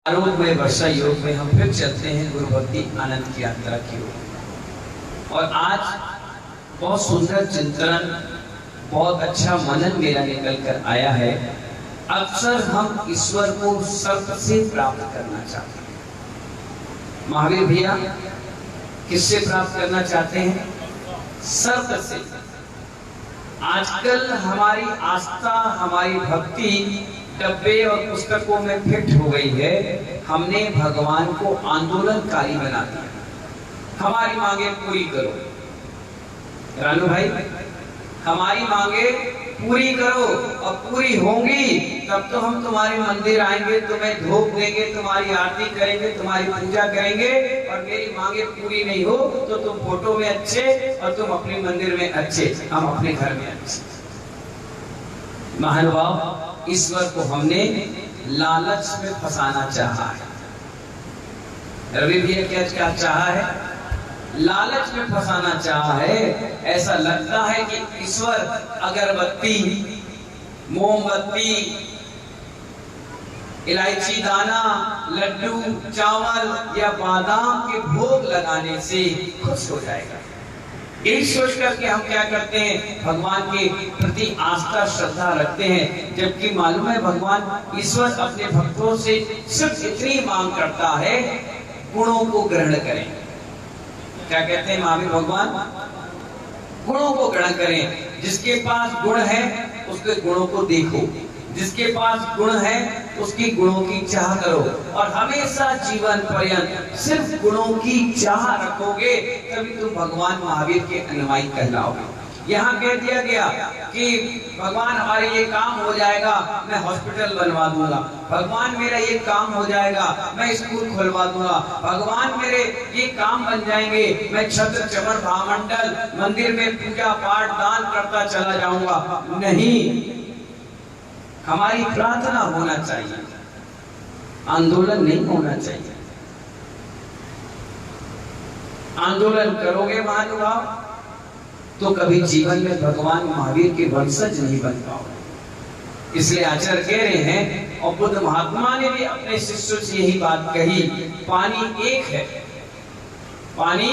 आरोप में वर्षा योग में हम फिर चलते हैं गुरु भक्ति आनंद की यात्रा की ओर। और आज बहुत सुंदर चिंतन, बहुत अच्छा मनन मेरा निकल कर आया है। अक्सर हम ईश्वर को सर्प से प्राप्त करना चाहते हैं। महावीर भैया किससे प्राप्त करना चाहते हैं? सर्प से। आजकल हमारी आस्था, हमारी भक्ति डब्बे और पुस्तकों में फिट हो गई है। हमने भगवान को आंदोलनकारी बना दिया। हमारी मांगे पूरी करो रानू भाई, हमारी मांगे पूरी करो, और पूरी होंगी तब तो हम तुम्हारे मंदिर आएंगे, तुम्हें धूप देंगे, तुम्हारी आरती करेंगे, तुम्हारी पूजा करेंगे। और मेरी मांगे पूरी नहीं हो तो तुम फोटो में अच्छे और तुम अपने मंदिर में अच्छे, हम अपने घर में अच्छे। महानुभाव, ईश्वर को हमने लालच में फंसाना चाहा है। रवि भैया क्या चाहा है? लालच में फंसाना चाहा है। ऐसा लगता है कि ईश्वर अगरबत्ती, मोमबत्ती, इलायची दाना, लड्डू, चावल या बादाम के भोग लगाने से खुश हो जाएगा। यही सोच करके हम क्या करते हैं? भगवान के प्रति आस्था, श्रद्धा रखते हैं, जबकि मालूम है भगवान ईश्वर अपने भक्तों से सिर्फ इतनी मांग करता है, गुणों को ग्रहण करें। क्या कहते हैं महावीर भगवान? गुणों को ग्रहण करें। जिसके पास गुण है उसके गुणों को देखो, जिसके पास गुण है उसकी गुणों की चाह करो, और हमेशा जीवन पर्यंत सिर्फ गुणों की चाह रखोगे तभी तुम भगवान महावीर के अनुयायी कहलाओगे। यहाँ कह दिया गया कि भगवान हमारे ये काम हो जाएगा, मैं हॉस्पिटल बनवा दूंगा। भगवान मेरा ये काम हो जाएगा, मैं स्कूल खुलवा दूंगा। भगवान मेरे ये काम बन जाएंगे, मैं छत्र चमर भामंडल मंदिर में पूजा पाठ दान करता चला जाऊंगा। नहीं, हमारी प्रार्थना होना चाहिए, आंदोलन नहीं होना चाहिए। आंदोलन करोगे महानुभाव तो कभी जीवन में भगवान महावीर के वंशज नहीं बन पाओगे। इसलिए आचार्य कह रहे हैं, और बुद्ध महात्मा ने भी अपने शिष्यों से यही बात कही, पानी एक है, पानी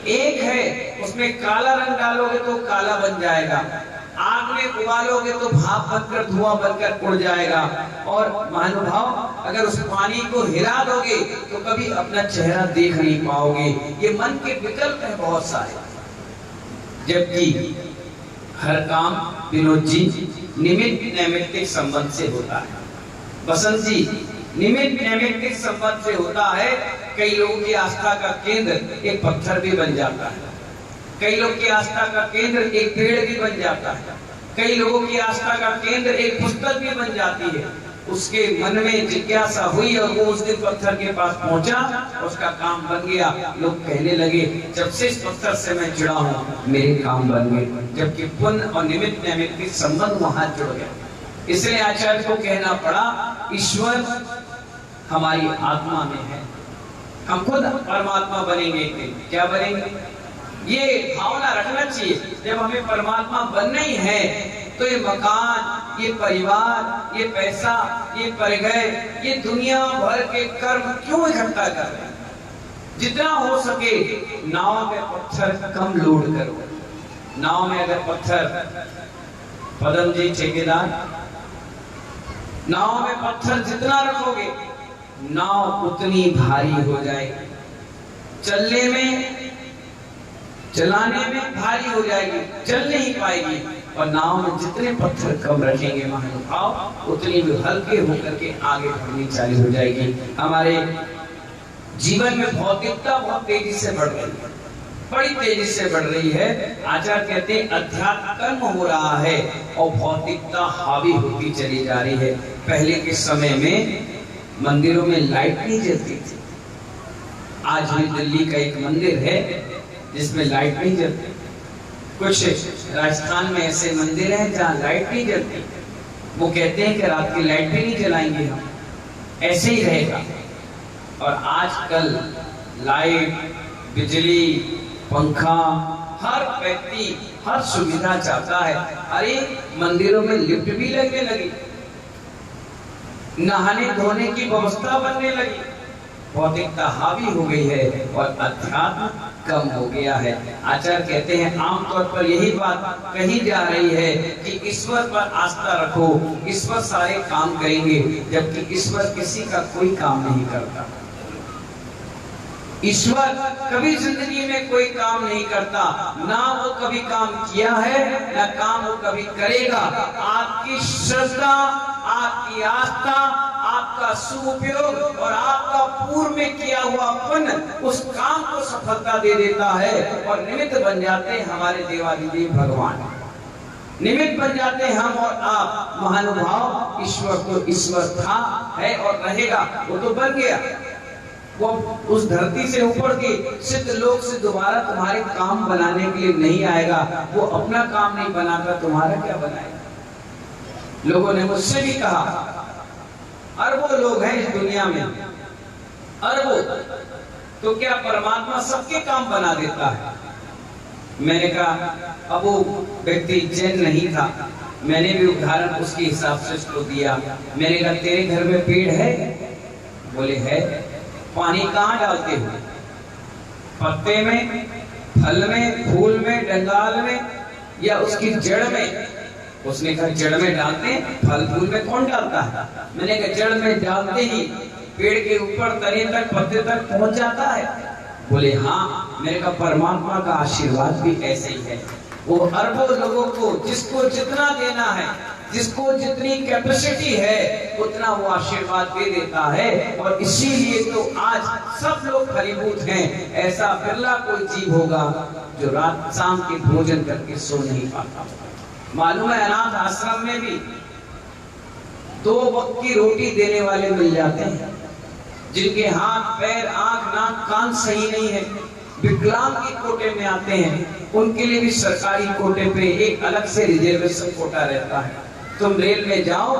एक है, उसमें काला रंग डालोगे तो काला बन जाएगा, आग में उबालोगे तो भाप बनकर धुआं बनकर उड़ जाएगा। और महानुभाव, अगर उस पानी को हिला दोगे तो कभी अपना चेहरा देख नहीं पाओगे। ये मन के विकल्प है बहुत सारे। जबकि हर काम विनोद जी निमित्त नैमित्तिक संबंध से होता है। बसंत जी, निमित्त नैमित्तिक संबंध से होता है। कई लोगों की आस्था का केंद्र एक पत्थर भी बन जाता है, कई लोगों की आस्था का केंद्र एक पेड़ भी बन जाता है, कई लोगों की आस्था का केंद्र एक पुस्तक भी बन जाती है। उसके मन में जिज्ञासा हुई और वो उस दिन पत्थर के पास पहुंचा, उसका काम बन गया। लोग कहने लगे, जब से इस पत्थर से मैं जुड़ा हूं मेरे काम बन गए, जबकि पुण्य और निमित्त नैमित्तिक संबंध वहां जुड़ गए। इसलिए आचार्य को कहना पड़ा, ईश्वर हमारी आत्मा में है, हम खुद परमात्मा बनेंगे। क्या बनेंगे? ये भावना रखना चाहिए। जब हमें परमात्मा बनना ही है तो ये मकान, ये परिवार, ये पैसा, ये परिग्रह, ये दुनिया भर के कर्म क्यों इकट्ठा कर रहे हैं? जितना हो सके नाव में पत्थर कम लोड करो। नाव में अगर पत्थर, पदम जी ठेकेदार, नाव में पत्थर जितना रखोगे नाव उतनी भारी हो जाएगी, चलने में, चलाने में भारी हो जाएगी, चल नहीं पाएगी। और नाव में जितने पत्थर कम रखेंगे महानुभाव, उतनी भी हल्के होकर के आगे बढ़नी चालू हो जाएगी। हमारे जीवन में भौतिकता बहुत तेजी से बढ़ रही है, बड़ी तेजी से बढ़ रही है। आचार्य कहते हैं अध्यात्म कर्म हो रहा है और भौतिकता हावी होती चली जा रही है। पहले के समय में मंदिरों में लाइट नहीं जलती थी। आज भी दिल्ली का एक मंदिर है जिसमें लाइट नहीं जलती। कुछ राजस्थान में ऐसे मंदिर हैं जहाँ लाइट नहीं जलती। वो कहते हैं कि रात की लाइट भी नहीं जलाएंगे हम, ऐसे ही रहेगा। और आजकल लाइट, बिजली, पंखा, हर व्यक्ति हर सुविधा चाहता है। अरे मंदिरों में लिफ्ट भी लगने लगी। नहाने धोने की व्यवस्था बनने लगी, भौतिकता हावी हो गई है और अध्यात्म कम हो गया है। आचार्य कहते हैं आमतौर पर यही बात कही जा रही है कि ईश्वर पर आस्था रखो, ईश्वर सारे काम करेंगे, जबकि ईश्वर किसी का कोई काम नहीं करता। ईश्वर कभी जिंदगी में कोई काम नहीं करता, ना वो कभी काम किया है ना काम वो कभी करेगा। आपकी श्रद्धा, आपकी आस्था, आपका सुपयोग और आपका पूर्व में किया हुआ पुण्य उस काम को सफलता दे देता है और निमित्त बन जाते हैं हमारे देवाधिदेव भगवान, निमित्त बन जाते हैं हम और आप। महानुभाव, ईश्वर तो ईश्वर था, है और रहेगा, वो तो बन गया। वो उस धरती से ऊपर के सिद्ध लोक से दोबारा तुम्हारे काम बनाने के लिए नहीं आएगा। वो अपना काम नहीं बनाता, तुम्हारा क्या बनाएगा? लोगों ने मुझसे भी कहा, अरबों लोग हैं इस दुनिया में, अरबों, तो क्या परमात्मा सबके काम बना देता है? मैंने कहा अब वो व्यक्ति जैन नहीं था, मैंने भी उदाहरण उसके हिसाब से उसको दिया। मैंने कहा तेरे घर में पेड़ है? बोले है। पानी कहाँ डालते हो? पत्ते में, फल में, फूल में, डंगाल में या उसकी जड़ में? उसने कहा जड़ में डालते हैं, फल फूल में कौन डालता है? मैंने कहा जड़ में डालते ही पेड़ के ऊपर तने तक, पत्ते तक पहुंच जाता है। बोले हाँ। मैंने कहा परमात्मा का आशीर्वाद भी ऐसे ही है, वो अरबों लोगों को जिसको जितना देना है, जिसको जितनी कैपेसिटी है उतना वो आशीर्वाद दे देता है। और इसीलिए तो आज सब लोग फलीभूत हैं। ऐसा बिरला कोई जीव होगा जो रात शाम के भोजन करके सो नहीं पाता। मालूम है अनाथ आश्रम में भी 2 वक्त की रोटी देने वाले मिल जाते हैं, जिनके हाथ पैर आंख नाक कान सही नहीं है, विकलांग के कोटे में आते हैं, उनके लिए भी सरकारी कोटे पे एक अलग से रिजर्वेशन कोटा रहता है। तुम रेल में जाओ,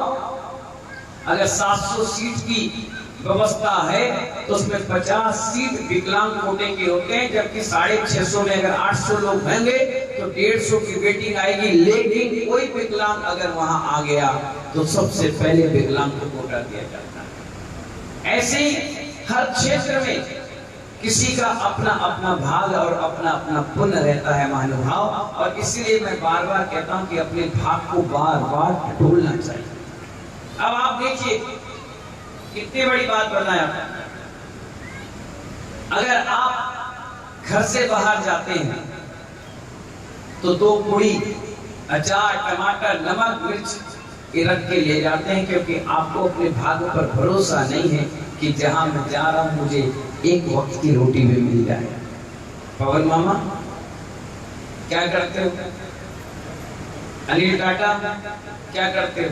अगर 700 सीट की व्यवस्था है तो उसमें 50 सीट विकलांग कोटे के होते हैं, जबकि 650 में अगर 800 लोग होंगे तो 150 की वेटिंग आएगी। लेकिन कोई विकलांग अगर वहां आ गया तो सबसे पहले विकलांग को कोटा दिया जाता है। ऐसे ही हर क्षेत्र में किसी का अपना अपना भाग और अपना अपना पुण्य रहता है महानुभाव। और इसीलिए मैं बार बार कहता हूं कि अपने भाग को बार बार टटोलना चाहिए। अब आप देखिए कितनी बड़ी बात बताया। अगर आप घर से बाहर जाते हैं तो 2 पूड़ी अचार, टमाटर, नमक, मिर्च ये रख के ले जाते हैं, क्योंकि आपको अपने भाग्य पर भरोसा नहीं है कि जहां मैं जा रहा हूं मुझे एक वक्त की रोटी भी मिल जाए। पवन मामा क्या करते हो? अनिल टाटा क्या करते हो?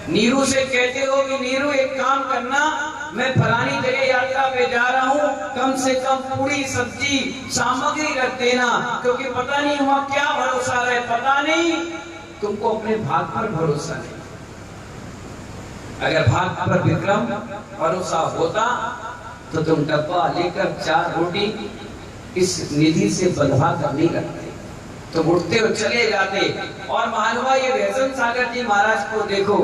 नीरू से कहते हो कि नीरू एक काम करना, मैं फलानी जगह यात्रा पे जा रहा हूँ, कम से कम पूरी सब्जी सामग्री रख देना, क्योंकि पता नहीं वहां क्या भरोसा रहे, पता नहीं। तुमको अपने भाग पर भरोसा नहीं। अगर भाग पर विक्रम भरोसा होता तो तुम डब्बा लेकर 4 रोटी इस निधि से बंधवा कर नहीं रखते, तो उठते और चले जाते। और महानुभाव ये व्यसन सागर जी महाराज को देखो,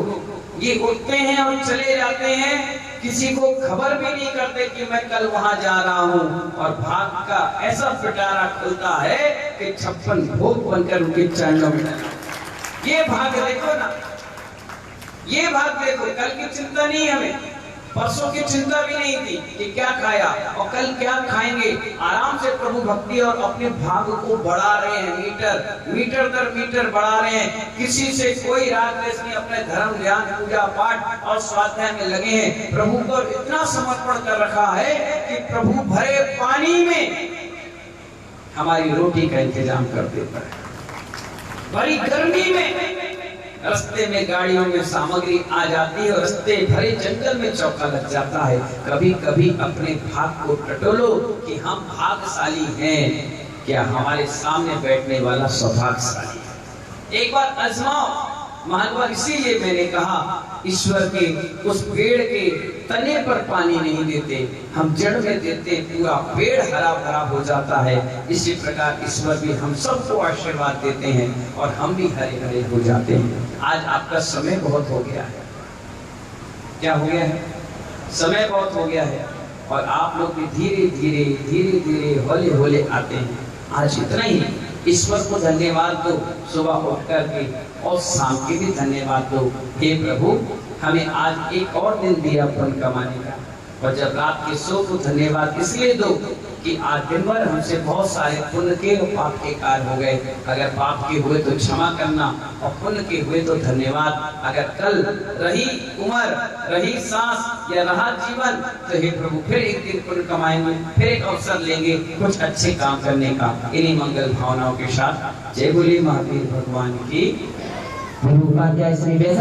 ये उठते हैं और चले जाते हैं, किसी को खबर भी नहीं करते कि मैं कल वहां जा रहा हूं। और भाग का ऐसा पिटारा खुलता है कि 56 भोग बनकर उनके चरणों में ये भाग देखो ना, ये भाग देखो। कल की चिंता नहीं हमें, परसों की चिंता भी नहीं थी कि क्या खाया और कल क्या खाएंगे। आराम से प्रभु भक्ति और अपने भाग को बढ़ा रहे हैं, मीटर दर मीटर बढ़ा रहे हैं। किसी से कोई राग द्वेष नहीं, अपने धर्म, ध्यान, पूजा पाठ और स्वाध्याय में लगे हैं। प्रभु को इतना समर्पण कर रखा है कि प्रभु भरे पानी में हमारी रोटी का इंतजाम कर देता है। बड़ी गर्मी में रास्ते में गाड़ियों में सामग्री आ जाती है और रास्ते भरे जंगल में चौका लग जाता है। कभी कभी अपने भाग को टटोलो कि हम भाग्यशाली हैं, क्या हमारे सामने बैठने वाला सौभाग्यशाली है। एक बार आजमाओ महानुभाव। इसीलिए मैंने कहा ईश्वर के उस पेड़ के तने पर पानी नहीं देते, हम जड़ में देते, पूरा पेड़ हरा भरा हो जाता है। इसी प्रकार ईश्वर भी हम सबको आशीर्वाद देते हैं और हम भी हरे भरे हो जाते हैं। आज आपका समय बहुत हो गया है, क्या हो गया है, समय बहुत हो गया है और आप लोग भी धीरे धीरे धीरे धीरे हौले हौले आते हैं। आज इतना ही, ईश्वर को धन्यवाद दो सुबह उठ करके और शाम के भी धन्यवाद दो। हे प्रभु, हमें आज एक और दिन दिया पुण्य कमाने का। और जब रात के सो को धन्यवाद इसलिए दो कि आज दिन भर हमसे बहुत सारे पुण्य के और पाप के कार्य हो गए। अगर पाप के हुए तो क्षमा करना और पुण्य के हुए तो धन्यवाद। अगर कल रही उम्र, रही सांस या रहा जीवन तो हे प्रभु फिर एक दिन पुण्य कमाएंगे, फिर एक अवसर लेंगे कुछ अच्छे काम करने का। इन्हीं मंगल भावनाओं के साथ जय बोले महावीर भगवान की। गुरु उपाध्याय श्री बेसन